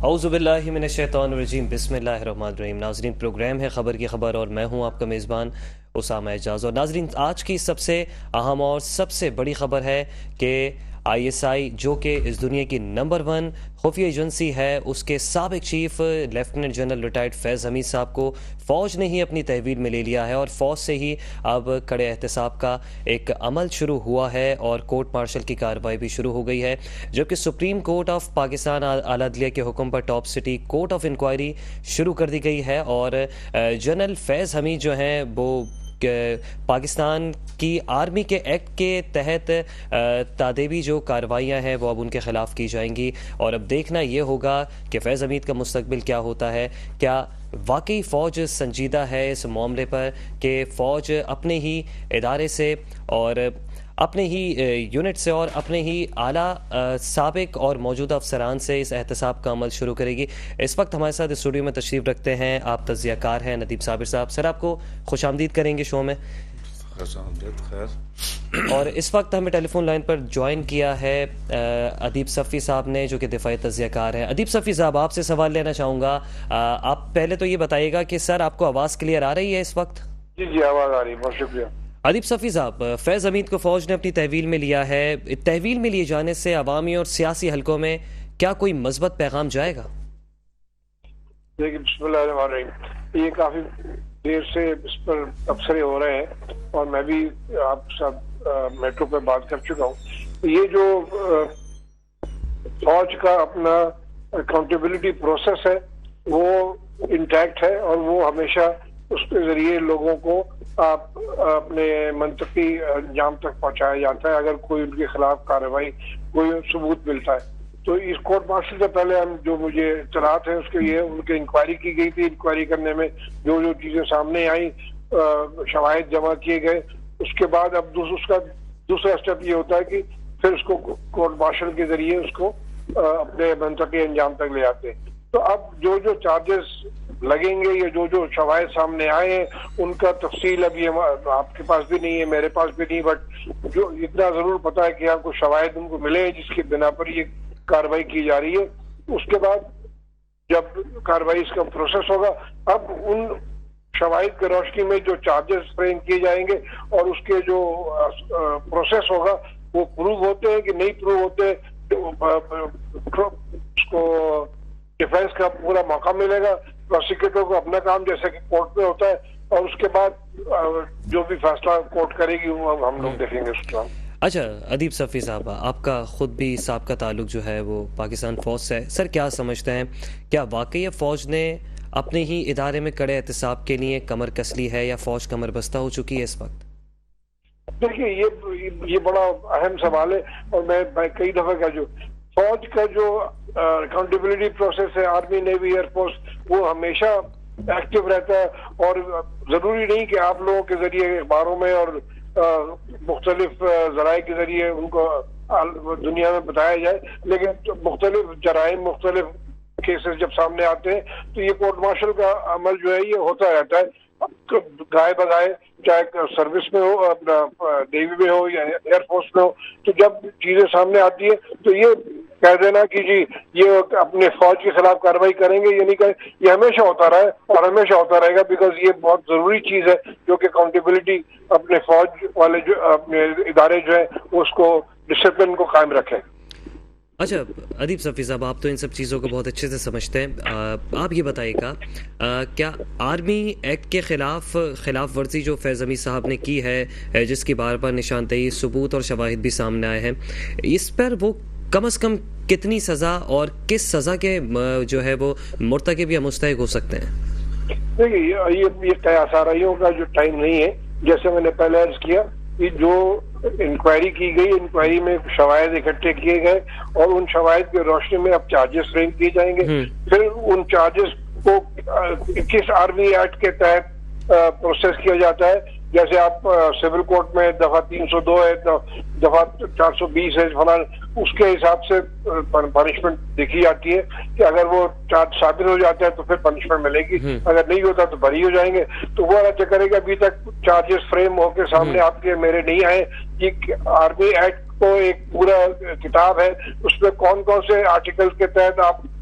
اعوذ باللہ من الشیطان الرجیم بسم اللہ الرحمن الرحیم۔ ناظرین، پروگرام ہے خبر کی خبر اور میں ہوں آپ کا میزبان اسامہ اعجاز۔ اور ناظرین، آج کی سب سے اہم اور سب سے بڑی خبر ہے کہ آئی ایس آئی، جو کہ اس دنیا کی نمبر 1 خفیہ ایجنسی ہے، اس کے سابق چیف لیفٹیننٹ جنرل ریٹائرڈ فیض حمید صاحب کو فوج نے ہی اپنی تحویل میں لے لیا ہے، اور فوج سے ہی اب کڑے احتساب کا ایک عمل شروع ہوا ہے اور کورٹ مارشل کی کارروائی بھی شروع ہو گئی ہے، جبکہ سپریم کورٹ آف پاکستان اعلیٰ عدلیہ کے حکم پر top city court of inquiry شروع کر دی گئی ہے، اور جنرل فیض حمید جو ہیں وہ پاکستان کی آرمی کے ایکٹ کے تحت تادیبی جو کارروائیاں ہیں وہ اب ان کے خلاف کی جائیں گی، اور اب دیکھنا یہ ہوگا کہ فیض حمید کا مستقبل کیا ہوتا ہے۔ کیا واقعی فوج سنجیدہ ہے اس معاملے پر کہ فوج اپنے ہی ادارے سے اور اپنے ہی یونٹ سے اور اپنے ہی اعلیٰ سابق اور موجودہ افسران سے اس احتساب کا عمل شروع کرے گی؟ اس وقت ہمارے ساتھ اسٹوڈیو میں تشریف رکھتے ہیں آپ تجزیہ کار ہیں ندیم صابر صاحب۔ سر، آپ کو خوش آمدید کریں گے شو میں۔ اور اس وقت ہمیں ٹیلی فون لائن پر جوائن کیا ہے ادیب صفی صاحب نے، جو کہ دفاعی تجزیہ کار ہیں۔ ادیب صفی صاحب، آپ سے سوال لینا چاہوں گا۔ آپ پہلے تو یہ بتائیے گا کہ سر، آپ کو آواز کلیئر آ رہی ہے اس وقت؟ جی آواز آ رہی ہے، بہت شکریہ۔ ادیب صفی صاحب، فیض حمید کو فوج نے اپنی تحویل میں لیا ہے، تحویل میں لیے جانے سے عوامی اور سیاسی حلقوں میں کیا کوئی مثبت پیغام جائے گا؟ دیکھیے، بسم اللہ الرحمن الرحیم، یہ کافی دیر سے اس پر تبصرے ہو رہے ہیں اور میں بھی آپ سب میٹرو پہ بات کر چکا ہوں۔ یہ جو فوج کا اپنا اکاؤنٹیبلٹی پروسیس ہے وہ انٹیکٹ ہے، اور وہ ہمیشہ اس کے ذریعے لوگوں کو آپ اپنے منطقی انجام تک پہنچایا جاتا ہے اگر کوئی ان کے خلاف کارروائی، کوئی ثبوت ملتا ہے۔ تو اس کورٹ مارشل سے پہلے ہم جو مجھے اطلاعات ہیں اس کے لیے ان کی انکوائری کی گئی تھی۔ انکوائری کرنے میں جو جو چیزیں سامنے آئیں، شواہد جمع کیے گئے، اس کے بعد اب اس کا دوسرا اسٹیپ یہ ہوتا ہے کہ پھر اس کو کورٹ مارشل کے ذریعے اس کو اپنے منطقی انجام تک لے آتے ہیں۔ تو اب جو چارجز لگیں گے یا جو شواہد سامنے آئے ہیں ان کا تفصیل اب یہ آپ کے پاس بھی نہیں ہے، میرے پاس بھی نہیں، بٹ جو اتنا ضرور پتا ہے کہ آپ کو شواہد ان کو ملے ہیں جس کی بنا پر یہ کارروائی کی جا رہی ہے۔ اس کے بعد جب کارروائی اس کا پروسیس ہوگا، اب ان شواہد کی روشنی میں جو چارجز فریم کیے جائیں گے اور اس کے جو پروسیس ہوگا وہ پروو ہوتے ہیں کہ نہیں پروو ہوتے، اس کو ڈیفینس کا پورا موقع ملے گا، پروسیکیوٹر کو اپنا کام جیسے کہ کورٹ میں ہوتا ہے، اور اس کے بعد جو بھی فیصلہ کورٹ کرے گی وہ ہم لوگ دیکھیں گے اس کا۔ اچھا ادیب صفی صاحب، آپ کا خود بھی سابقہ تعلق جو ہے وہ پاکستان فوج سے ہے، سر کیا سمجھتے ہیں، کیا واقعی فوج نے اپنے ہی ادارے میں کڑے احتساب کے لیے کمر کس لی ہے یا فوج کمر بستہ ہو چکی ہے اس وقت؟ دیکھیے، یہ بڑا اہم سوال ہے، اور میں کئی دفعہ کہہ جو فوج کا جو اکاؤنٹیبلٹی پروسیس ہے، آرمی، نیوی، ایئر فورس، وہ ہمیشہ ایکٹیو رہتا ہے، اور ضروری نہیں کہ آپ لوگوں کے ذریعے اخباروں میں اور مختلف ذرائع کے ذریعے ان کو دنیا میں بتایا جائے، لیکن مختلف جرائم، مختلف کیسز جب سامنے آتے ہیں تو یہ کورٹ مارشل کا عمل جو ہے یہ ہوتا رہتا ہے گائے بگائے، چاہے سروس میں ہو، اپنا نیوی میں ہو یا ایئر فورس میں ہو۔ تو جب چیزیں سامنے آتی ہیں تو یہ کہہ دینا کہ جی یہ اپنے فوج کے خلاف کارروائی کریں گے، یہ نہیں کریں، یہ ہمیشہ ہوتا رہا ہے اور ہمیشہ ہوتا رہے گا، بیکاز یہ بہت ضروری چیز ہے جو کہ اکاؤنٹیبلٹی اپنے فوج والے جو اپنے ادارے جو ہے اس کو ڈسپلن کو قائم رکھیں۔ اچھا ادیب صفی صاحب، آپ تو ان سب چیزوں کو بہت اچھے سے سمجھتے ہیں، آپ یہ بتائیے گا کیا آرمی ایکٹ کے خلاف ورزی جو فیض حمید صاحب نے کی ہے، جس کی بار بار نشاندہی، ثبوت اور شواہد بھی سامنے آئے ہیں، اس پر وہ کم از کم کتنی سزا اور کس سزا کے جو ہے وہ مرتکب یا مستحق ہو سکتے ہیں؟ دیکھیے، یہ قیاس آرائیوں کا جو ٹائم نہیں ہے، جیسے میں نے پہلے عرض کیا کہ جو انکوائری کی گئی، انکوائری میں شواہد اکٹھے کیے گئے اور ان شواہد کی روشنی میں اب چارجز فریم کیے جائیں گے۔ پھر ان چارجز کو 21 آرمی ایکٹ کے تحت پروسیس کیا جاتا ہے، جیسے آپ سول کورٹ میں دفعہ 302 ہے، دفعہ 420 ہے فلان، اس کے حساب سے پنشمنٹ دیکھی جاتی ہے کہ اگر وہ چارج ثابت ہو جاتا ہے تو پھر پنشمنٹ ملے گی، اگر نہیں ہوتا تو بری ہو جائیں گے۔ تو وہ اللہ کرے گا ابھی تک چارجز فریم ہو کے سامنے آپ کے میرے نہیں آئے کہ آرمی ایکٹ کو ایک پورا کتاب ہے، اس میں کون کون سے آرٹیکل کے تحت آپ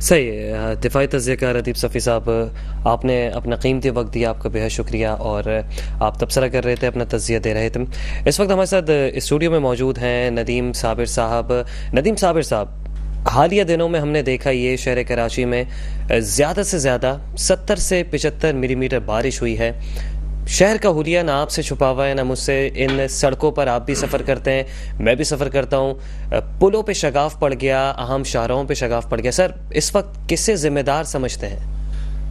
صحیح ہے. دفاعی تجزیہ کار ادیب صفی صاحب, آپ نے اپنا قیمتی وقت دیا, آپ کا بے حد شکریہ, اور آپ تبصرہ کر رہے تھے, اپنا تجزیہ دے رہے تھے. اس وقت ہمارے ساتھ اسٹوڈیو میں موجود ہیں ندیم صابر صاحب. ندیم صابر صاحب, حالیہ دنوں میں ہم نے دیکھا یہ شہر کراچی میں زیادہ سے زیادہ 70 سے 75 ملی میٹر بارش ہوئی ہے. شہر کا حلیہ نہ آپ سے چھپا ہوا ہے نہ مجھ سے. ان سڑکوں پر آپ بھی سفر کرتے ہیں, میں بھی سفر کرتا ہوں. پلوں پہ شگاف پڑ گیا, اہم شاہراہوں پہ شگاف پڑ گیا. سر, اس وقت کس سے ذمہ دار سمجھتے ہیں؟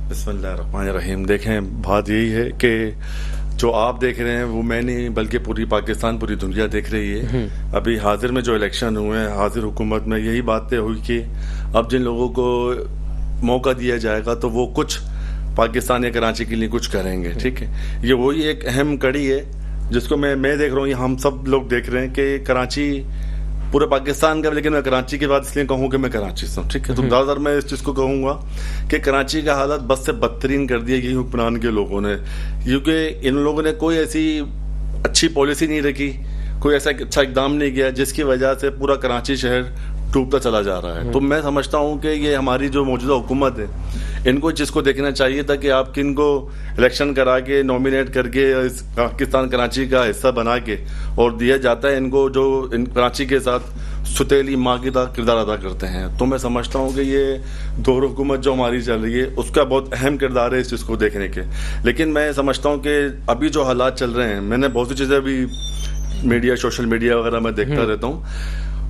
بسم اللہ الرحمن الرحیم. دیکھیں, بات یہی ہے کہ جو آپ دیکھ رہے ہیں وہ میں نہیں بلکہ پوری پاکستان, پوری دنیا دیکھ رہی ہے. ابھی حاضر میں جو الیکشن ہوئے ہیں, حاضر حکومت میں یہی باتیں ہوئی کہ اب جن لوگوں کو موقع دیا جائے گا تو وہ کچھ پاکستان یا کراچی کے لیے کچھ کریں گے. ٹھیک ہے, یہ وہی ایک اہم کڑی ہے جس کو میں دیکھ رہا ہوں, یہ ہم سب لوگ دیکھ رہے ہیں کہ کراچی پورے پاکستان کا, لیکن میں کراچی کی بات اس لیے کہوں کہ میں کراچی سے ہوں. ٹھیک ہے, تو زیادہ تر میں اس چیز کو کہوں گا کہ کراچی کا حالت بس سے بدترین کر دیا یہ حکمران کے لوگوں نے, کیونکہ ان لوگوں نے کوئی ایسی اچھی پالیسی نہیں رکھی, کوئی ایسا اچھا اقدام نہیں کیا جس کی وجہ سے پورا کراچی شہر ڈوبتا چلا جا رہا ہے. تو میں سمجھتا ہوں کہ یہ ہماری جو موجودہ حکومت ہے, ان کو چیز کو دیکھنا چاہیے تھا کہ آپ کن کو الیکشن کرا کے نومینیٹ کر کے پاکستان کراچی کا حصہ بنا کے اور دیا جاتا ہے ان کو, جو کراچی کے ساتھ ستیلی ماں کی کردار ادا کرتے ہیں. تو میں سمجھتا ہوں کہ یہ دور حکومت جو ہماری چل رہی ہے اس کا بہت اہم کردار ہے اس چیز کو دیکھنے کے. لیکن میں سمجھتا ہوں کہ ابھی جو حالات چل رہے ہیں, میں نے بہت سی چیزیں ابھی میڈیا, سوشل میڈیا وغیرہ میں دیکھتا رہتا ہوں.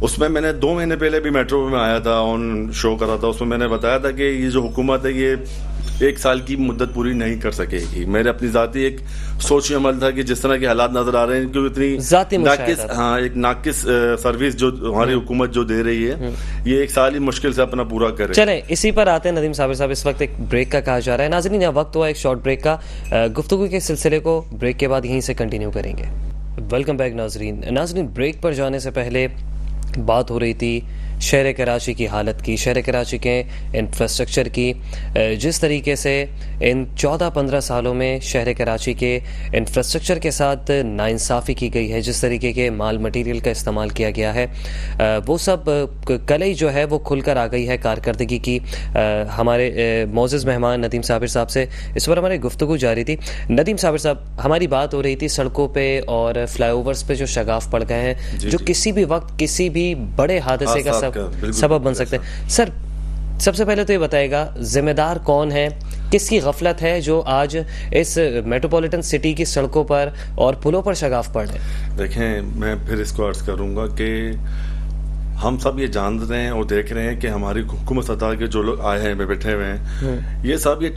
اس میں نے 2 مہینے پہلے بھی میٹرو میں آیا تھا, آن شو کرا تھا, اس میں میں نے بتایا تھا کہ یہ جو حکومت ہے یہ 1 سال کی مدت پوری نہیں کر سکے گی. میرے اپنی ذاتی ایک سوچ عمل تھا کہ جس طرح کے حالات نظر آ رہے ہیں, کیونکہ اتنی ناقص سروس جو ہماری حکومت جو دے رہی ہے, یہ 1 سال ہی مشکل سے اپنا پورا کرے. چلیں اسی پر آتے ہیں ندیم صابر صاحب. اس وقت ایک بریک کا کہا جا رہا ہے. ناظرین, یہاں وقت ہوا ایک شارٹ بریک کا. گفتگو کے سلسلے کو بریک کے بعد یہیں سے کنٹینیو کریں گے. ویلکم بیک ناظرین. بریک پر جانے سے پہلے بات ہو رہی تھی شہر کراچی کی حالت کی, شہر کراچی کے انفراسٹرکچر کی. جس طریقے سے ان 14-15 سالوں میں شہر کراچی کے انفراسٹرکچر کے ساتھ ناانصافی کی گئی ہے, جس طریقے کے مال مٹیریل کا استعمال کیا گیا ہے, وہ سب کلئی جو ہے وہ کھل کر آ گئی ہے کارکردگی کی. ہمارے معزز مہمان ندیم صابر صاحب سے اس پر ہماری گفتگو جاری تھی. ندیم صابر صاحب, ہماری بات ہو رہی تھی سڑکوں پہ اور فلائی اوورز پہ جو شگاف پڑ گئے ہیں, جو کسی بھی وقت کسی بھی بڑے حادثے کا سبب بن سکتے ہیں. سر, سب سے پہلے تو یہ بتائے گا ذمہ دار کون ہے, کس کی غفلت ہے جو آج اس میٹروپولیٹن سٹی کی سڑکوں پر اور پلوں پر شگاف پڑ رہے ہیں؟ دیکھیں, میں پھر اس کو عرض کروں گا کہ ہم سب یہ جان رہے ہیں اور دیکھ رہے ہیں کہ ہماری حکومت سطح کے جو لوگ آئے ہیں, بیٹھے ہوئے ہیں, یہ سب یہ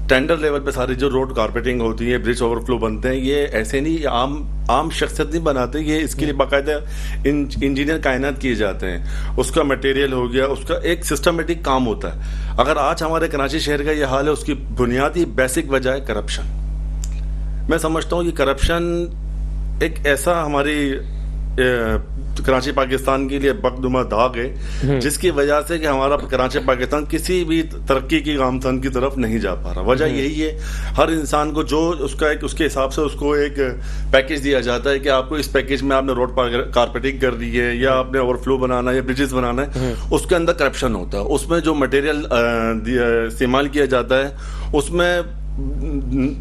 ٹینڈر لیول پہ ساری جو روڈ کارپیٹنگ ہوتی ہے, برج اوور فلو بنتے ہیں, یہ ایسے نہیں عام شخصیت نہیں بناتے, یہ اس کے لیے باقاعدہ انجینئر کائنات کیے جاتے ہیں. اس کا مٹیریل ہو گیا, اس کا ایک سسٹمیٹک کام ہوتا ہے. اگر آج ہمارے کراچی شہر کا یہ حال ہے, اس کی بنیادی بیسک وجہ ہے کرپشن. میں سمجھتا ہوں یہ کرپشن ایک ایسا ہماری کراچی پاکستان کے لیے بخدمہ داغ ہے جس کی وجہ سے کہ ہمارا کراچی پاکستان کسی بھی ترقی کی گامزن کی طرف نہیں جا پا رہا. وجہ یہی ہے, ہر انسان کو جو اس کا ایک اس کے حساب سے اس کو ایک پیکیج دیا جاتا ہے کہ آپ کو اس پیکیج میں آپ نے روڈ کارپیٹنگ کرنی ہے یا آپ نے اوور فلو بنانا ہے یا بریجز بنانا ہے, اس کے اندر کرپشن ہوتا ہے. اس میں جو مٹیریل استعمال کیا جاتا ہے اس میں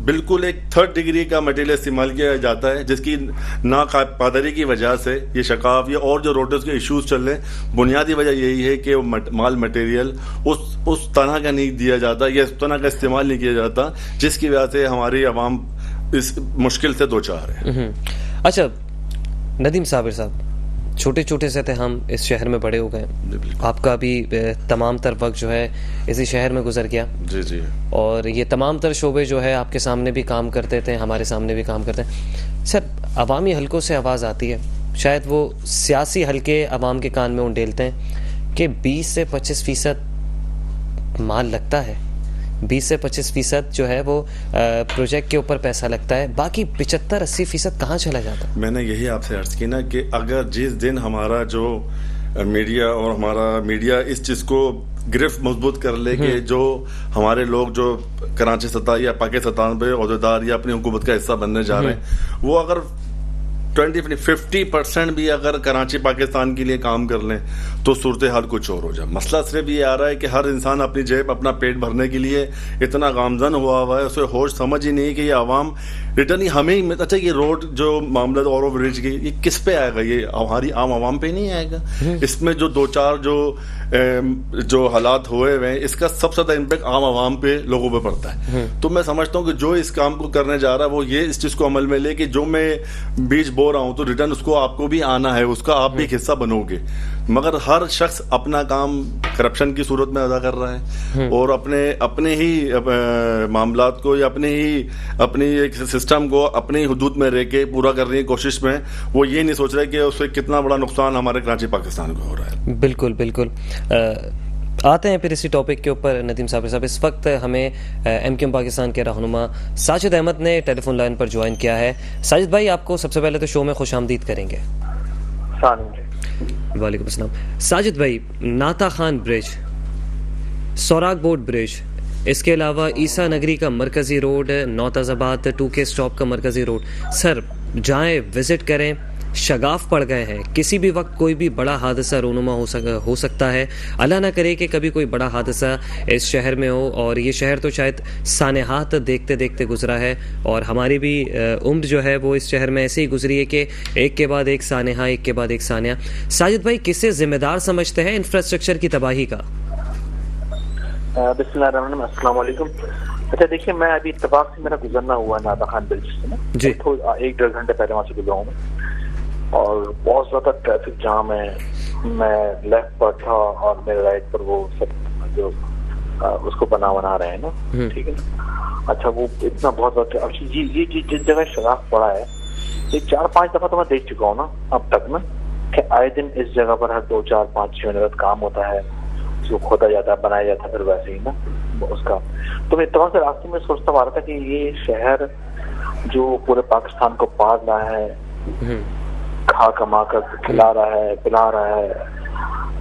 بالکل ایک 3rd ڈگری کا مٹیریل استعمال کیا جاتا ہے, جس کی ناقادری کی وجہ سے یہ شکاف یا اور جو روڈز کے ایشوز چل رہے ہیں, بنیادی وجہ یہی ہے کہ مال مٹیریل اس طرح کا نہیں دیا جاتا یا اس طرح کا استعمال نہیں کیا جاتا, جس کی وجہ سے ہماری عوام اس مشکل سے دوچار ہے. اچھا ندیم صابر صاحب, چھوٹے چھوٹے سے تھے ہم, اس شہر میں بڑے ہو گئے, آپ کا بھی تمام تر وقت جو ہے اسی شہر میں گزر گیا. جی. اور یہ تمام تر شعبے جو ہے آپ کے سامنے بھی کام کرتے تھے, ہمارے سامنے بھی کام کرتے ہیں. سر, عوامی حلقوں سے آواز آتی ہے, شاید وہ سیاسی حلقے عوام کے کان میں انڈیلتے ہیں کہ 20 سے 25% مال لگتا ہے, 20 سے 25% جو ہے وہ پروجیکٹ کے اوپر پیسہ لگتا ہے, باقی 75-80% کہاں چلا جاتا ہے؟ میں نے یہی آپ سے عرض کی نا کہ اگر جس دن ہمارا جو میڈیا اور ہمارا میڈیا اس چیز کو گرفت مضبوط کر لے کہ جو ہمارے لوگ جو کراچی سطح یا پاکستان پہ عہدیدار یا اپنی حکومت کا حصہ بننے جا رہے ہیں, وہ اگر 50% بھی اگر کراچی پاکستان کے لیے کام کر لیں تو صورتحال کچھ اور ہو جائے. مسئلہ صرف یہ آ رہا ہے کہ ہر انسان اپنی جیب اپنا پیٹ بھرنے کے لیے اتنا گامزن ہوا ہے, اسے ہوش سمجھ ہی نہیں کہ یہ عوام ریٹرن ہی ہمیں. اچھا یہ روڈ جو معاملہ اوور برج کی, یہ کس پہ آئے گا؟ یہ ہماری عام عوام پہ نہیں آئے گا. اس میں جو 2-4 جو حالات ہوئے ہوئے ہیں, اس کا سب سے زیادہ امپیکٹ عام عوام پہ لوگوں پہ پڑتا ہے. تو میں سمجھتا ہوں کہ جو اس کام کو کرنے جا رہا ہے وہ یہ اس چیز کو عمل میں لے کہ جو میں بیچ بو رہا ہوں تو ریٹرن اس کو آپ کو بھی آنا ہے, اس کا آپ بھی ایک حصہ بنو گے. مگر ہر شخص اپنا کام کرپشن کی صورت میں ادا کر رہا ہے اور اپنے ہی معاملات کو یا اپنی ایک سسٹم کو اپنی حدود میں رہ کے پورا کرنے کی کوشش میں وہ یہ نہیں سوچ رہے کہ اس سے کتنا بڑا نقصان ہمارے کراچی پاکستان کو ہو رہا ہے. بالکل بالکل. آتے ہیں پھر اسی ٹاپک کے اوپر. ندیم صاحب اس وقت ہمیں ایم کیو ایم پاکستان کے رہنما ساجد احمد نے ٹیلی فون لائن پر جوائن کیا ہے. ساجد بھائی, آپ کو سب سے پہلے تو شو میں خوش آمدید کریں گے. وعلیکم السلام. ساجد بھائی, ناتا خان برج, سوراخ بورڈ برج, اس کے علاوہ عیسیٰ نگری کا مرکزی روڈ, نوتاز آباد 2K اسٹاپ کا مرکزی روڈ, سر جائیں وزٹ کریں, شگاف پڑ گئے ہیں. کسی بھی وقت کوئی بھی بڑا حادثہ رونما ہو سکتا ہے. اللہ نہ کرے کہ کبھی کوئی بڑا حادثہ اس شہر میں ہو, اور یہ شہر تو شاید سانحات دیکھتے دیکھتے گزرا ہے, اور ہماری بھی عمر جو ہے وہ اس شہر میں ایسے ہی گزری ہے کہ ایک کے بعد ایک سانحہ, ایک کے بعد ایک سانحہ. ساجد بھائی, کسے ذمہ دار سمجھتے ہیں انفراسٹرکچر کی تباہی کا؟ بسم اللہ الرحمن الرحیم. السلام علیکم. اچھا دیکھیے, میں ابھی اتفاق سے میرا گزرنا ہوا ناتا خان برج سے نا جی, 1-1.5 گھنٹے پہلے وہاں سے گزرا ہوں میں, اور بہت زیادہ ٹریفک جام ہے. میں لیفٹ پر تھا اور میرے رائٹ پر وہ سب جو اس کو بنا رہے ہیں نا, ٹھیک ہے نا. اچھا وہ اتنا بہت زیادہ یہ جس جگہ شگاف پڑا ہے, یہ 4-5 دفعہ تو میں دیکھ چکا ہوں نا اب تک نا, کہ آئے دن اس جگہ پر ہر 2-4-5-6 منٹ کام ہوتا ہے, اس کو کھودا جاتا ہے, بنایا جاتا ہے, پھر ویسے ہی نا اس کا. تو میں اتفاق سے راستے میں سوچتا آ رہا تھا کہ یہ شہر جو پورے پاکستان کو پال رہا ہے, کھا کما کر کھلا رہا ہے, پلا رہا ہے,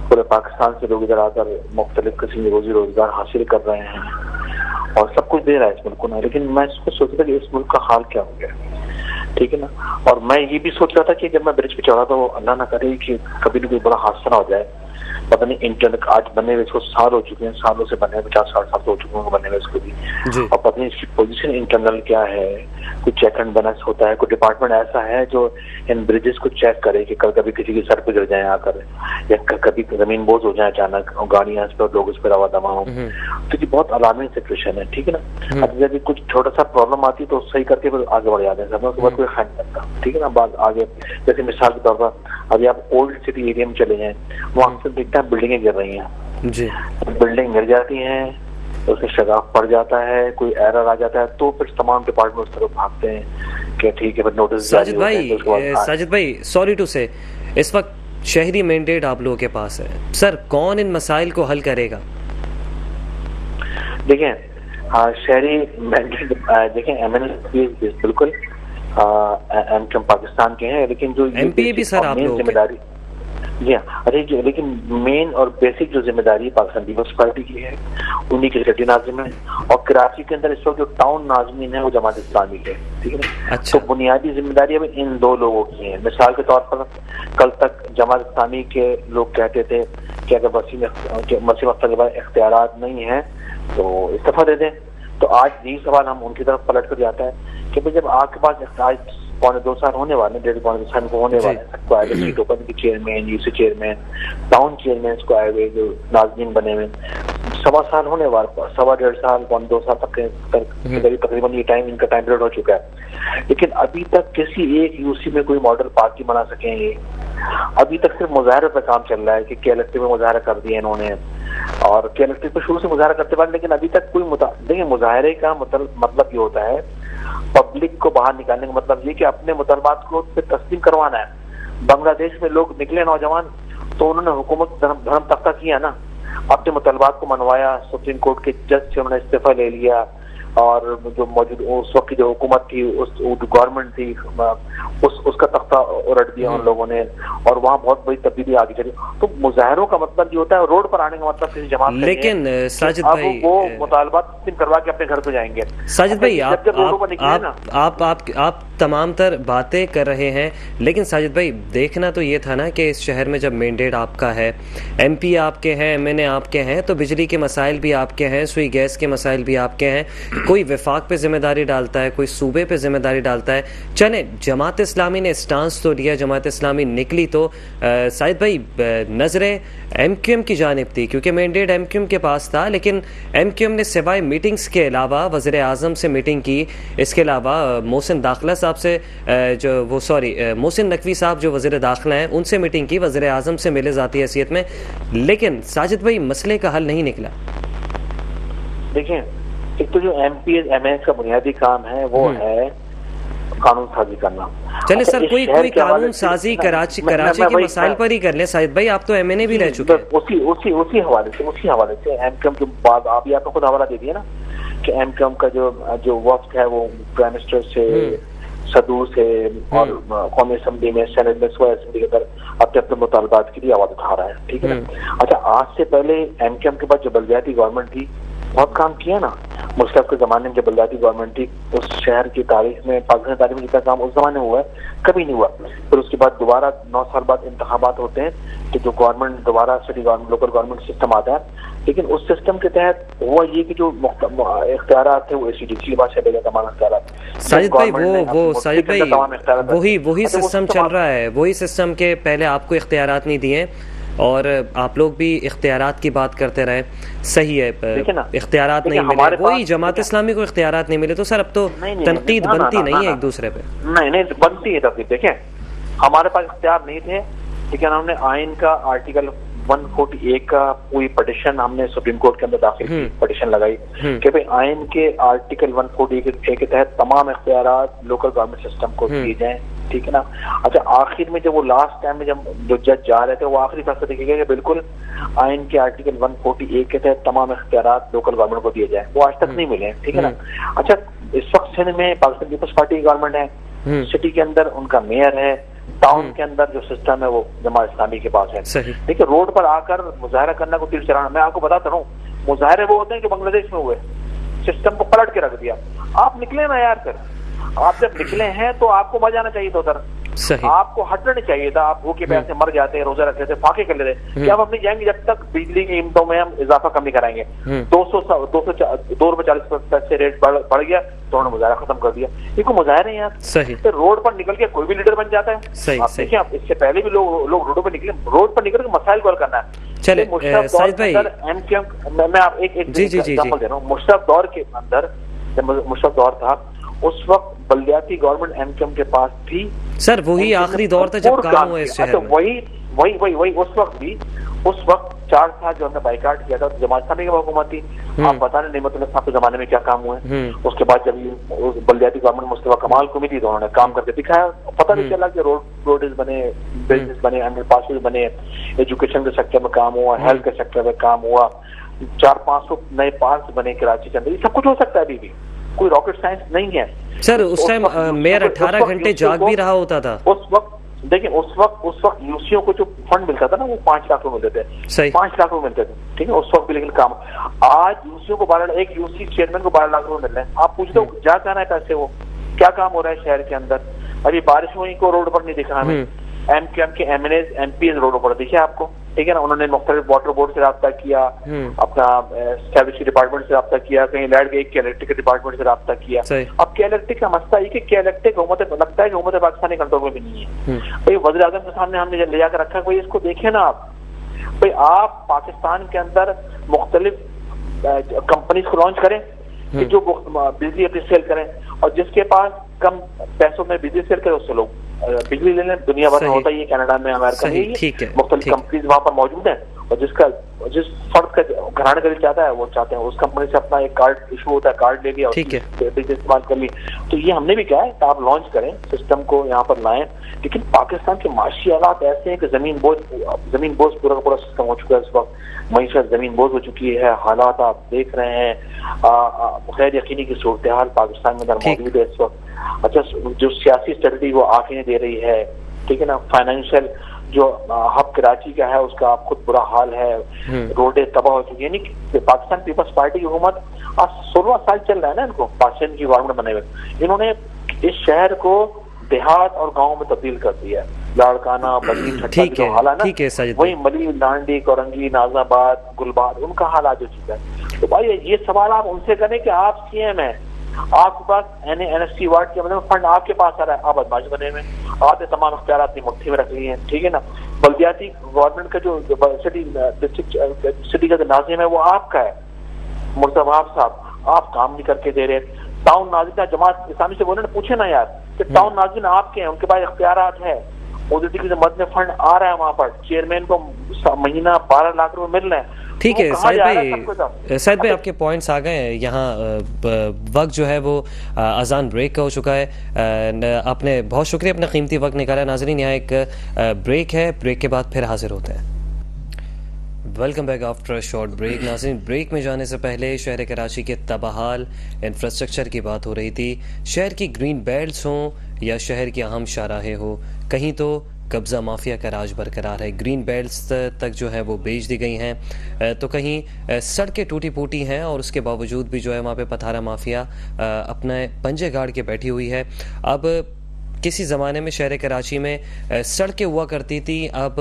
پورے پاکستان سے لوگ ادھر آ کر مختلف قسم کے روزی روزگار حاصل کر رہے ہیں اور سب کچھ دے رہا ہے اس ملک کو نا. لیکن میں اس کو سوچ رہا کہ اس ملک کا حال کیا ہو گیا, ٹھیک ہے نا. اور میں یہ بھی سوچ رہا تھا کہ جب میں برج پہ چڑھا تو اللہ نہ کرے کہ کبھی نہ کوئی بڑا حادثہ نہ ہو جائے. پتہ نہیں انٹرنیٹ آج بننے میں اس کو سال ہو چکے ہیں, سالوں سے بنے 50-60 سال ہو چکے ہیں بننے میں اس کو بھی, اور پتہ نہیں اس کی پوزیشن انٹرنل کیا ہے. کوئی چیک اینڈ بیلنس ہوتا ہے, کوئی ڈپارٹمنٹ ایسا ہے جو ان بریجز کو چیک کرے کہ کل کبھی کسی کے سر پہ گر جائیں آ کر, یا کبھی زمین بوجھ ہو جائے اچانک اور گاڑیاں اس پر لوگ اس پر روا دما ہوں. تو یہ بہت الارمنگ سچویشن ہے, ٹھیک ہے نا. اب جب کچھ چھوٹا سا پرابلم آتی تو صحیح کر کے پھر آگے بڑھ جاتے ہیں, اس کے بعد کوئی خیال نہیں کرتا, ٹھیک ہے نا. بعد آگے جیسے مثال کے طور پر ابھی آپ اولڈ سٹی ایریا میں چلے جائیں, وہاں سے دیکھتے ہیں بلڈنگیں گر رہی ہیں جی, بلڈنگ گر جاتی ہیں, اس میں شگاف پڑ جاتا ہے, کوئی ایرر آ جاتا ہے, تو پھر تمام ڈپارٹمنٹ اس طرف بھاگتے ہیں کہ ٹھیک ہے پھر نوٹس. ساجد بھائی سوری ٹو سے, اس وقت شہری مینڈیٹ آپ لوگوں کے پاس ہے, سر کون ان مسائل کو حل کرے گا؟ دیکھیں شہری مینڈیٹ دیکھیں ایم این ایل بالکل ایم کیو پاکستان کے ہیں, لیکن جو ایم پی بھی سر آپ لوگوں ذمہ داری جی ہاں ارے لیکن مین اور بیسک جو ذمہ داری پاکستان پیپلز پارٹی کی ہے, انہیں کی سیکرٹری ناظم ہے, اور کراچی کے اندر اس وقت جو ٹاؤن ناظمین ہے وہ جماعت اسلامی ہے, ٹھیک ہے نا. تو بنیادی ذمہ داری اب ان 2 لوگوں کی ہے. مثال کے طور پر کل تک جماعت اسلامی کے لوگ کہتے تھے کہ اگر وسیم اختر کے بعد اختیارات نہیں ہیں تو استعفیٰ دے دیں. تو آج یہی سوال ہم ان کی طرف پلٹ کر جاتا ہے کہ جب آپ کے پاس اختیار 2.25 سال ہونے والے, 1.5 سال کو ہونے والے, سب کو آئے ہوئے اوپن کے chairman, U C chairman, town chairman کو آئے ہوئے جو ناظمین بنے ہوئے, 1.25 سال ہونے والا, 1.5 سال 2 سال تک تقریباً یہ ٹائم ان کا ٹائم پیریڈ ہو چکا ہے. لیکن ابھی تک کسی ایک یو سی میں کوئی ماڈل پارٹی بنا سکیں گے؟ ابھی تک صرف مظاہرے پہ کام چل رہا ہے کہ کے الیکٹو میں مظاہرہ کر دیا انہوں نے, اور کے الیکٹو پہ شروع سے مظاہرہ کرتے بعد, لیکن ابھی تک کوئی دیکھیں مظاہرے کا مطلب یہ ہوتا ہے پبلک کو باہر نکالنے کا مطلب یہ کہ اپنے مطالبات کو تسلیم کروانا ہے. بنگلہ دیش میں لوگ نکلے نوجوان تو انہوں نے حکومت دھرم تختہ کیا نا, اپنے مطالبات کو منوایا, سپریم کورٹ کے جج سے انہوں نے استعفیٰ لے لیا, اور جو موجود اس وقت کی جو حکومت تھی گورنمنٹ تھی اس کا تختہ الٹ دیا ان لوگوں نے، اور وہاں بہت بڑی تبدیلی آگے چلی. تو مظاہروں کا مطلب یہ ہوتا ہے روڈ پر آنے کا مطلب کسی جماعت کا، لیکن ساجد اب بھائی وہ مطالبات کروا کے اپنے گھر کو جائیں گے. ساجد بھائی آپ تمام تر باتیں کر رہے ہیں، لیکن ساجد بھائی دیکھنا تو یہ تھا نا کہ اس شہر میں جب مینڈیٹ آپ کا ہے، ایم پی آپ کے ہیں، ایم این اے آپ کے ہیں، تو بجلی کے مسائل بھی آپ کے ہیں، سوئی گیس کے مسائل بھی آپ کے ہیں. کوئی وفاق پہ ذمہ داری ڈالتا ہے، کوئی صوبے پہ ذمہ داری ڈالتا ہے. چلیں جماعت اسلامی نے اسٹانس تو لیا، جماعت اسلامی نکلی، تو ساجد بھائی نظریں ایم کیو ایم کی جانب تھی کیونکہ مینڈیٹ ایم کیو ایم کے پاس تھا، لیکن ایم کیو ایم نے سوائے میٹنگز کے علاوہ وزیر اعظم سے میٹنگ کی، اس کے علاوہ محسن داخلہ صاحب سے محسن نقوی صاحب جو وزیر داخلہ ہیں ان سے میٹنگ کی، وزیر اعظم سے ملے ذاتی حیثیت میں. لیکن ساجد بھائی مسئلے کا حل نہیں نکلا. دیکھیں ایک تو جو ایم پی ایم ایس کا بنیادی کام ہے وہ ہے قانون سازی کرنا. چلے سر کوئی قانون سازی کراچی کے مسائل پر ہی کر لیں. ساجد بھائی آپ تو ایم این اے بھی رہ چکے ہیں. اسی حوالے سے ایم کیو ایم کے بعد آپ نے خود حوالہ دے دیا نا کہ ایم کیو ایم کا جو وفد ہے وہ پرائم منسٹر سے، صدور سے اور قومی اسمبلی میں، سینٹ میں، صوبائی اسمبلی کے اندر اپنے اپنے مطالبات کے لیے آواز اٹھا رہا ہے. ٹھیک ہے نا. اچھا آج سے پہلے ایم کیو ایم کے بعد جو بلدیاتی گورنمنٹ تھی بہت کام کیا نا. مشرف کے زمانے میں جو بلدیاتی گورنمنٹ تھی اس شہر کی تاریخ میں، پاکستانی تاریخ میں جتنا کام اس زمانے میں ہوا ہے کبھی نہیں ہوا. پھر اس کے بعد دوبارہ 9 سال بعد انتخابات ہوتے ہیں کہ جو گورنمنٹ دوبارہ city government local government system آتا ہے. لیکن اس سسٹم کے تحت ہوا یہ کہ جو اختیارات تھے وہ اے سی ڈی سی کے پاس چلے گئے تمام اختیارات. ساجد بھائی ساجد بھائی وہی سسٹم چل رہا ہے، وہی سسٹم کے پہلے آپ کو اختیارات نہیں دیے اور آپ لوگ بھی اختیارات کی بات کرتے رہے. صحیح ہے اختیارات نہیں ملے، وہی جماعت اسلامی کو اختیارات نہیں ملے، تو سر اب تو تنقید بنتی نہیں ہے ایک دوسرے پہ. نہیں بنتی ہے تنقید. دیکھیں ہمارے پاس اختیار نہیں تھے، لیکن ہم نے آئین کا آرٹیکل 148 کا پوری پٹیشن ہم نے سپریم کورٹ کے اندر داخل کی، پٹیشن لگائی کہ بھئی آئین کے آرٹیکل 148 کے تحت تمام اختیارات لوکل گورنمنٹ سسٹم کو دیے جائیں. ٹھیک ہے نا. اچھا آخر میں جب وہ لاسٹ ٹائم میں جو جج جا رہے تھے وہ آخری فیصلہ دیکھے گا کہ بالکل آئین کے آرٹیکل 148 کے تحت تمام اختیارات لوکل گورنمنٹ کو دیے جائیں. وہ آج تک نہیں ملے. ٹھیک ہے نا. اچھا اس وقت سندھ میں پاکستان پیپلز پارٹی کی گورنمنٹ ہے، سٹی کے اندر ان کا میئر ہے، ٹاؤن کے اندر جو سسٹم ہے وہ جماعت اسلامی کے پاس ہے. دیکھیے روڈ پر آ کر مظاہرہ کرنا کو تیر چلانا، میں آپ کو بتاتا ہوں مظاہرے وہ ہوتے ہیں جو بنگلہ دیش میں ہوئے، سسٹم کو پلٹ کے رکھ دیا. آپ نکلے نا یار، پھر آپ جب نکلے ہیں تو آپ کو مر جانا چاہیے تھا ادھر، آپ کو ہٹنا نہیں چاہیے تھا. آپ بھوکے پیاسے مر جاتے، روزہ رکھتے تھے، فاقے کر لیتے. کہ اب ہم نہیں جائیں گے جب تک بجلی کی قیمتوں میں ہم اضافہ کم نہیں کرائیں گے. 2.40 ریٹ بڑھ گیا تو انہوں نے مظاہرہ ختم کر دیا. یہ کوئی مظاہرے ہیں یار. روڈ پر نکل کے کوئی بھی لیڈر بن جاتا ہے. آپ دیکھیں اس سے پہلے بھی لوگ روڈوں پہ نکلے، روڈ پر نکل کے مسائل کو حل کرنا ہے. چلے ساجد بھائی میں آپ ایک ایگزامپل دے رہا ہوں. مشرف دور کے اندر جب مشرف دور تھا اس وقت بلدیاتی گورنمنٹ ایم کیو ایم کے پاس تھی سر. وہی آخری دور تھا جب کام ہوا اس شہر میں. وہی اس وقت 4 سال جو ہم نے بائیکاٹ کیا تھا جماعت اسلامی کی حکومت تھی. آپ بتا رہے نعمت اللہ صاحب کے زمانے میں کیا کام ہوئے. اس کے بعد جب بلدیاتی گورنمنٹ مصطفیٰ کمال کو ملی تو انہوں نے کام کر کے دکھایا. پتہ نہیں چلا کہ روڈز بنے، بریجز بنے، انڈر پاسز بنے، ایجوکیشن کے سیکٹر میں کام ہوا، ہیلتھ کے سیکٹر میں کام ہوا، 400-500 نئے پارکس بنے کراچی کے اندر. یہ سب کچھ ہو سکتا ہے ابھی بھی، کوئی راکٹ سائنس نہیں ہے. سر اس ٹائم میئر 18 گھنٹے جاگ بھی رہا ہوتا تھا. اس وقت دیکھیں اس وقت یوسیوں کو جو فنڈ ملتا تھا نا وہ 5 لاکھ روپے ملتے تھے. 5 لاکھ روپے ملتے تھے. ٹھیک ہے اس وقت بھی. لیکن کام آج یوسیوں کو ایک یوسی چیئرمین کو 12 لاکھ روپے مل رہے ہیں. آپ پوچھتے ہو جا کہنا ہے پیسے، وہ کیا کام ہو رہا ہے شہر کے اندر. ابھی بارش ہوئی کو روڈ پر نہیں دکھا ہمیں. ایم کیو ایم کے MNAs MPAs روڈوں پر دیکھے آپ کو. ٹھیک ہے نا. انہوں نے مختلف واٹر بورڈ سے رابطہ کیا، اپنا اسٹیبلش ڈپارٹمنٹ سے رابطہ کیا، کہیں لائٹ گئی کے الیکٹرک ڈپارٹمنٹ سے رابطہ کیا. اب کے الیکٹرک کا مسئلہ یہ کہ الیکٹرک حکومت لگتا ہے کہ حکومت پاکستانی کنٹرول میں بھی نہیں ہے. بھائی وزیر اعظم کے سامنے ہم نے لے جا کر رکھا ہے، کوئی اس کو دیکھیں نا آپ. بھائی آپ پاکستان کے اندر مختلف کمپنیز کو لانچ کریں جو بجلی اپنی سیل کریں، اور جس کے پاس کم پیسوں میں بجلی سیل کرے اس سے لوگ بجلی لے لیں, دنیا بھر میں ہوتا ہی ہے, کینیڈا میں, امریکہ میں, مختلف کمپنیز وہاں پر موجود ہیں, اور جس فرد کا گھرانے کا دل چاہتا ہے وہ چاہتے ہیں اس کمپنی سے اپنا ایک کارڈ ایشو ہوتا ہے, کارڈ لے لیا, استعمال کر لی. تو یہ ہم نے بھی کیا ہے کہ آپ لانچ کریں, سسٹم کو یہاں پر لائیں. لیکن پاکستان کے معاشی حالات ایسے ہیں کہ زمین بوجھ پورا کا پورا سسٹم ہو چکا ہے اس وقت, معیشت زمین بوجھ ہو چکی ہے, حالات آپ دیکھ رہے ہیں, غیر یقینی کی صورتحال پاکستان میں اندر موجود ہے اس وقت. اچھا, جو سیاسی اسٹیبلٹی وہ آنکھیں دے رہی ہے, ٹھیک ہے نا, فائنینشیل جو ہب کراچی کا ہے اس کا آپ خود برا حال ہے, روڈیں تباہ ہو چکی ہیں. یعنی پاکستان پیپلز پارٹی کی حکومت آج 16 سال چل رہا ہے نا ان کو, پاکستان کی گورنمنٹ بنے ہوئے, انہوں نے اس شہر کو دیہات اور گاؤں میں تبدیل کر دیا ہے. لاڑکانہ, بلی ٹھٹا جو حال ہے نا, وہی ملی, لانڈی, کورنگی, ناز آباد, گلباد, ان کا حال آج ہو چکا ہے. تو بھائی یہ سوال آپ ان سے کریں کہ آپ سی ایم ہیں, آپ کے پاس این ایس ٹی وارڈ کے مطلب فنڈ آپ کے پاس آ رہا ہے, آپ بدماش بنے ہوئے, آپ نے تمام اختیارات اپنی مٹھی میں رکھ لیے ہیں, ٹھیک ہے نا. بلدیاتی گورنمنٹ کا جو سٹی کا ناظم ہے وہ آپ کا ہے, مرتضی صاحب, آپ کام نہیں کر کے دے رہے. ٹاؤن ناظرین جماعت اسلامی سے بولے نا, پوچھے نا یار کہ ٹاؤن ناظرین آپ کے ہیں, ان کے پاس اختیارات ہے, اوڈیٹی کی مد میں فنڈ آ رہا ہے وہاں پر, چیئرمین کو مہینہ 12 لاکھ روپے مل رہے ہیں. ٹھیک ہے سعید بھائی, آپ کے پوائنٹس آ گئے ہیں. یہاں وقت جو ہے وہ اذان بریک کا ہو چکا ہے. آپ نے بہت شکریہ اپنا قیمتی وقت نکالا. ناظرین یہاں ایک بریک ہے, بریک کے بعد پھر حاضر ہوتے ہیں. Welcome back after short break. ناظرین, بریک میں جانے سے پہلے شہر کراچی کے تباہال انفراسٹرکچر کی بات ہو رہی تھی. شہر کی گرین بیلٹس ہوں یا شہر کی اہم شاہراہیں ہوں, کہیں تو قبضہ مافیا کا راج برقرار ہے. گرین بیلٹس تک جو ہے وہ بیچ دی گئی ہیں, تو کہیں سڑکیں ٹوٹی پوٹی ہیں اور اس کے باوجود بھی جو ہے وہاں پہ پتھارا مافیا اپنے پنجے گاڑ کے بیٹھی ہوئی ہے. اب کسی زمانے میں شہر کراچی میں سڑکیں ہوا کرتی تھی, اب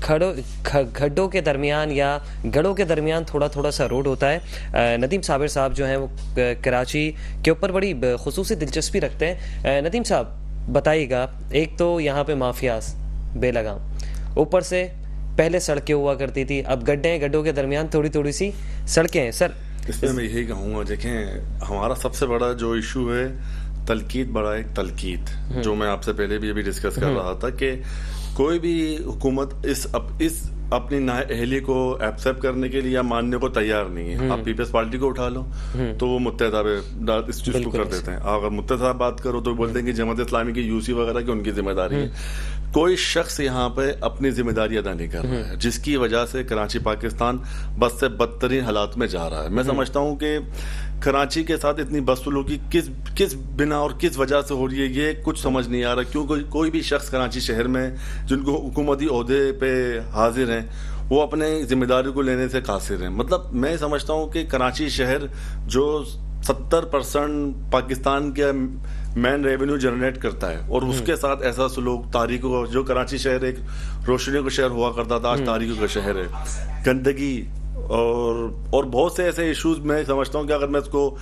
کھڈوں کے درمیان یا گڑوں کے درمیان تھوڑا سا روڈ ہوتا ہے. ندیم صابر صاحب جو ہیں وہ کراچی کے اوپر بڑی خصوصی دلچسپی رکھتے ہیں. ندیم صاحب بتائیے گا, ایک تو یہاں پہ مافیاز بے لگام, اوپر سے پہلے سڑکیں ہوا کرتی تھی, اب گڈھوں کے درمیان تھوڑی سی سڑکیں ہیں. سر اس میں میں یہی کہوں گا, دیکھیں ہمارا سب سے بڑا جو ایشو ہے تلقید, بڑا ایک تلقید, جو میں آپ سے پہلے بھی ابھی ڈسکس کر رہا تھا کہ کوئی بھی حکومت اس اپنی نااہلی کو ایکسیپٹ کرنے کے لیے یا ماننے کو تیار نہیں ہے. آپ پیپلز پارٹی کو اٹھا لو تو وہ متحدہ اس چیز کو کر دیتے ہیں. اگر متحدہ بات کرو تو بولتے ہیں کہ جماعت اسلامی کی یوسی وغیرہ کی ان کی ذمہ داری ہے. کوئی شخص یہاں پہ اپنی ذمہ داری ادا نہیں کر رہا ہے, جس کی وجہ سے کراچی پاکستان بد سے بدترین حالات میں جا رہا ہے. میں سمجھتا ہوں کہ کراچی کے ساتھ اتنی بدسلوکی کس بنا اور کس وجہ سے ہو رہی ہے, یہ کچھ سمجھ نہیں آ رہا. کیونکہ کوئی بھی شخص کراچی شہر میں جن کو حکومتی عہدے پہ حاضر ہیں وہ اپنے ذمہ داری کو لینے سے قاصر ہیں. مطلب میں سمجھتا ہوں کہ کراچی شہر جو 70% پاکستان کے مین ریونیو جنریٹ کرتا ہے, اور اس کے ساتھ ایسا سلوک تاریخوں, جو کراچی شہر ایک روشنیوں کا شہر ہوا کرتا تھا, آج تاریخوں کا شہر ہے. گندگی اور بہت سے ایسے ایشوز میں سمجھتا ہوں کہ اگر میں اس کو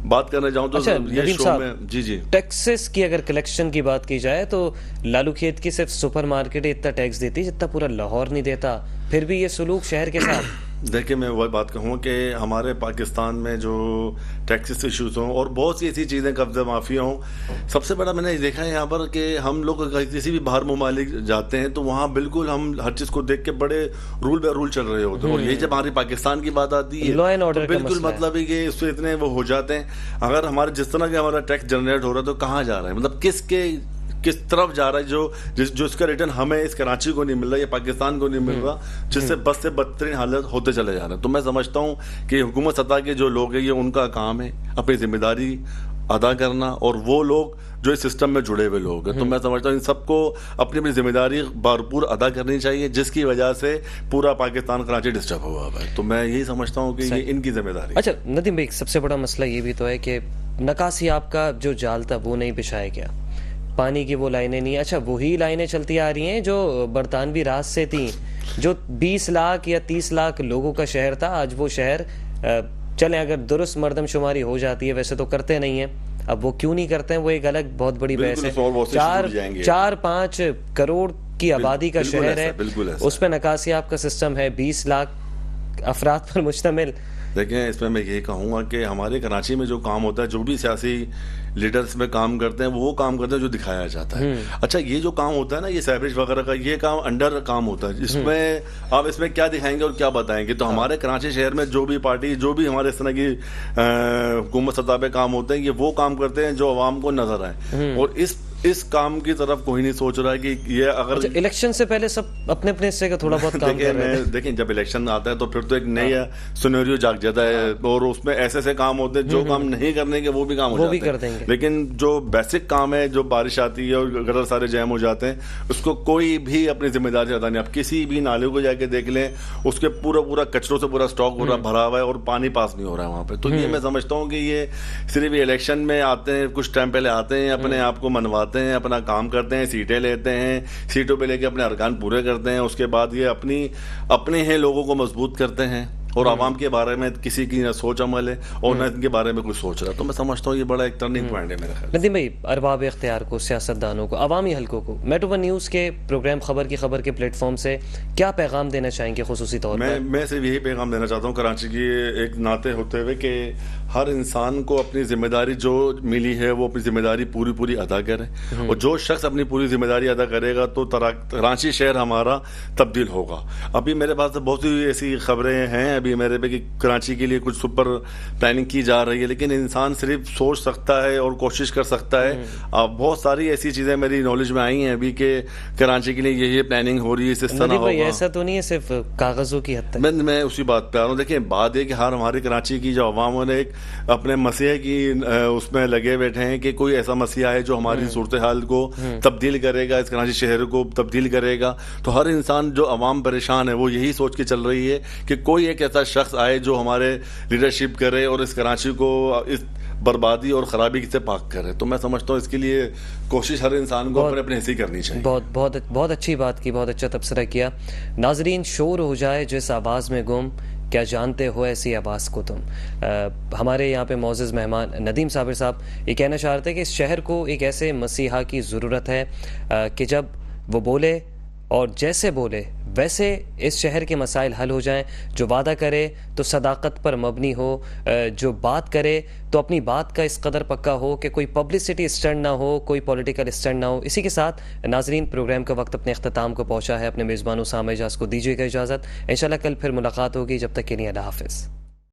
بات کرنے جاؤں تو یہ شو میں جی ٹیکسز کی اگر کلیکشن کی بات کی جائے تو لالو کھیت کی صرف سپر مارکیٹ اتنا ٹیکس دیتی جتنا پورا لاہور نہیں دیتا, پھر بھی یہ سلوک شہر کے ساتھ. دیکھیں میں وہ بات کہوں کہ ہمارے پاکستان میں جو ٹیکسز ایشوز ہوں اور بہت سی ایسی چیزیں قبضہ مافیا ہوں, سب سے بڑا میں نے دیکھا ہے یہاں پر کہ ہم لوگ کسی بھی باہر ممالک جاتے ہیں تو وہاں بالکل ہم ہر چیز کو دیکھ کے بڑے رول بائی رول چل رہے ہوتے ہیں, اور یہی جب ہماری پاکستان کی بات آتی ہے تو بالکل مطلب ہے کہ اس سے اتنے وہ ہو جاتے ہیں. اگر ہمارے جس طرح کا ہمارا ٹیکس جنریٹ ہو رہا ہے تو کہاں جا رہا ہے, مطلب کس طرف جا رہا ہے, جو اس کا ریٹرن ہمیں اس کراچی کو نہیں مل رہا یا پاکستان کو نہیں مل رہا, جس سے بد سے بدترین حالت ہوتے چلے جا رہے ہیں. تو میں سمجھتا ہوں کہ حکومت سطح کے جو لوگ ہیں یہ ان کا کام ہے اپنی ذمہ داری ادا کرنا, اور وہ لوگ جو اس سسٹم میں جڑے ہوئے لوگ ہیں. تو میں سمجھتا ہوں ان سب کو اپنی ذمہ داری بھرپور ادا کرنی چاہیے, جس کی وجہ سے پورا پاکستان کراچی ڈسٹرب ہوا ہے. تو میں یہی سمجھتا ہوں کہ یہ ان کی ذمہ داری. اچھا ندیم بھائی, سب سے بڑا مسئلہ یہ بھی تو ہے کہ نکاسی آپ کا جو جال تھا وہ نہیں بچھایا گیا, پانی کی وہ لائنیں نہیں. اچھا وہی لائنیں چلتی آ رہی ہیں جو برطانوی راز سے تھیں, جو 20 لاکھ یا 30 لاکھ لوگوں کا شہر تھا. آج وہ شہر چلیں اگر درست مردم شماری ہو جاتی ہے, ویسے تو کرتے نہیں ہیں, اب وہ کیوں نہیں کرتے ہیں وہ ایک الگ بہت بڑی بحث ہے. 4-5 کروڑ کی آبادی کا شہر ہے, اس پہ نکاسی آپ کا سسٹم ہے 20 لاکھ افراد پر مشتمل. دیکھیں اس میں یہی کہوں گا کہ ہمارے کراچی میں جو کام ہوتا ہے, جو بھی سیاسی لیڈرز میں کام کرتے ہیں وہ کام کرتے ہیں جو دکھایا جاتا ہے. اچھا یہ جو کام ہوتا ہے نا یہ سیوریج وغیرہ کا یہ کام انڈر کام ہوتا ہے اس میں آپ اس میں کیا دکھائیں گے اور کیا بتائیں گے. تو ہمارے کراچی شہر میں جو بھی پارٹی جو بھی ہمارے اس طرح کی حکومت سطح پہ کام ہوتے ہیں یہ وہ کام کرتے ہیں جو عوام کو نظر آئے, اور اس کام کی طرف کوئی نہیں سوچ رہا ہے کہ یہ اگر الیکشن سے پہلے سب اپنے اپنے حصے کا تھوڑا بہت کام کر رہے ہیں. دیکھیں جب الیکشن آتا ہے تو پھر تو ایک نیا سینیریو جاگ جاتا ہے اور اس میں ایسے ایسے کام ہوتے ہیں جو کام نہیں کرنے کے وہ بھی کام ہو جاتے ہیں. لیکن جو بیسک کام ہے جو بارش آتی ہے اور گٹر سارے جیم ہو جاتے ہیں اس کو کوئی بھی اپنی ذمہ داری ادا نہیں. آپ کسی بھی نالے کو جا کے دیکھ لیں اس کے پورا کچروں سے پورا اسٹاک پورا بھرا ہوا ہے اور پانی پاس نہیں ہو رہا ہے وہاں پہ. تو یہ میں سمجھتا ہوں کہ یہ صرف الیکشن میں آتے ہیں کچھ ٹائم پہلے آتے ہیں اپنے آپ کو منواتے ہیں اپنا کام کرتے ہیں سیٹیں لیتے ہیں سیٹوں پہ لے کے اپنے ارکان پورے کرتے ہیں اس کے بعد یہ اپنے ہیں لوگوں کو مضبوط کرتے ہیں اور عوام کے بارے میں کسی کی نہ سوچ عمل ہے اور نہ ان کے بارے میں کوئی سوچ رہا. تو میں سمجھتا ہوں یہ بڑا ایک ٹرننگ پوائنٹ ہے میرا خیال. ندیم بھائی ارباب اختیار کو سیاستدانوں کو عوامی حلقوں کو میٹرو ون نیوز کے پروگرام خبر کے پلیٹ فارم سے کیا پیغام دینا چاہیں گے خصوصی طور پر؟ میں صرف یہی پیغام دینا چاہتا ہوں کراچی کی ایک ناطے ہوتے ہوئے کہ ہر انسان کو اپنی ذمہ داری جو ملی ہے وہ اپنی ذمہ داری پوری ادا کرے اور جو شخص اپنی پوری ذمہ داری ادا کرے گا تو کراچی شہر ہمارا تبدیل ہوگا. ابھی میرے پاس بہت سی ایسی خبریں ہیں ابھی میرے پہ کہ کراچی کے لیے کچھ سپر پلاننگ کی جا رہی ہے لیکن انسان صرف سوچ سکتا ہے اور کوشش کر سکتا ہے. بہت ساری ایسی چیزیں میری نالج میں آئی ہیں ابھی کہ کراچی کے لیے یہ پلاننگ ہو رہی ہے اس طرح ہوگا. ایسا تو نہیں ہے صرف کاغذوں کی حد تک. میں اسی بات پہ آ رہا ہوں. دیکھیں بات یہ کہ ہر ہماری کراچی کی جو عوام نے ایک اپنے مسیح کی اس میں لگے بیٹھے ہیں کہ کوئی ایسا مسیح ہے جو ہماری صورتحال کو تبدیل کرے گا اس کراچی شہر کو تبدیل کرے گا. تو ہر انسان جو عوام پریشان ہے وہ یہی سوچ کے چل رہی ہے کہ کوئی ایک ایسا شخص آئے جو ہمارے لیڈرشپ کرے اور اس کراچی کو اس بربادی اور خرابی سے پاک کرے. تو میں سمجھتا ہوں اس کے لیے کوشش ہر انسان کو اپنے حصے کرنی چاہیے. بہت اچھی بات کی, بہت اچھا تبصرہ کیا. ناظرین شور ہو جائے جس آواز میں گم کیا جانتے ہو ایسی آواز کو تم. ہمارے یہاں پہ معزز مہمان ندیم صابر صاحب یہ کہنا چاہ رہے تھے کہ اس شہر کو ایک ایسے مسیحا کی ضرورت ہے کہ جب وہ بولے اور جیسے بولے ویسے اس شہر کے مسائل حل ہو جائیں. جو وعدہ کرے تو صداقت پر مبنی ہو, جو بات کرے تو اپنی بات کا اس قدر پکا ہو کہ کوئی پبلسٹی اسٹنٹ نہ ہو, کوئی پولیٹیکل اسٹنٹ نہ ہو. اسی کے ساتھ ناظرین پروگرام کا وقت اپنے اختتام کو پہنچا ہے. اپنے میزبان اسامہ اعجاز کو دیجیے گا اجازت. انشاءاللہ کل پھر ملاقات ہوگی. جب تک کے لیے اللہ حافظ.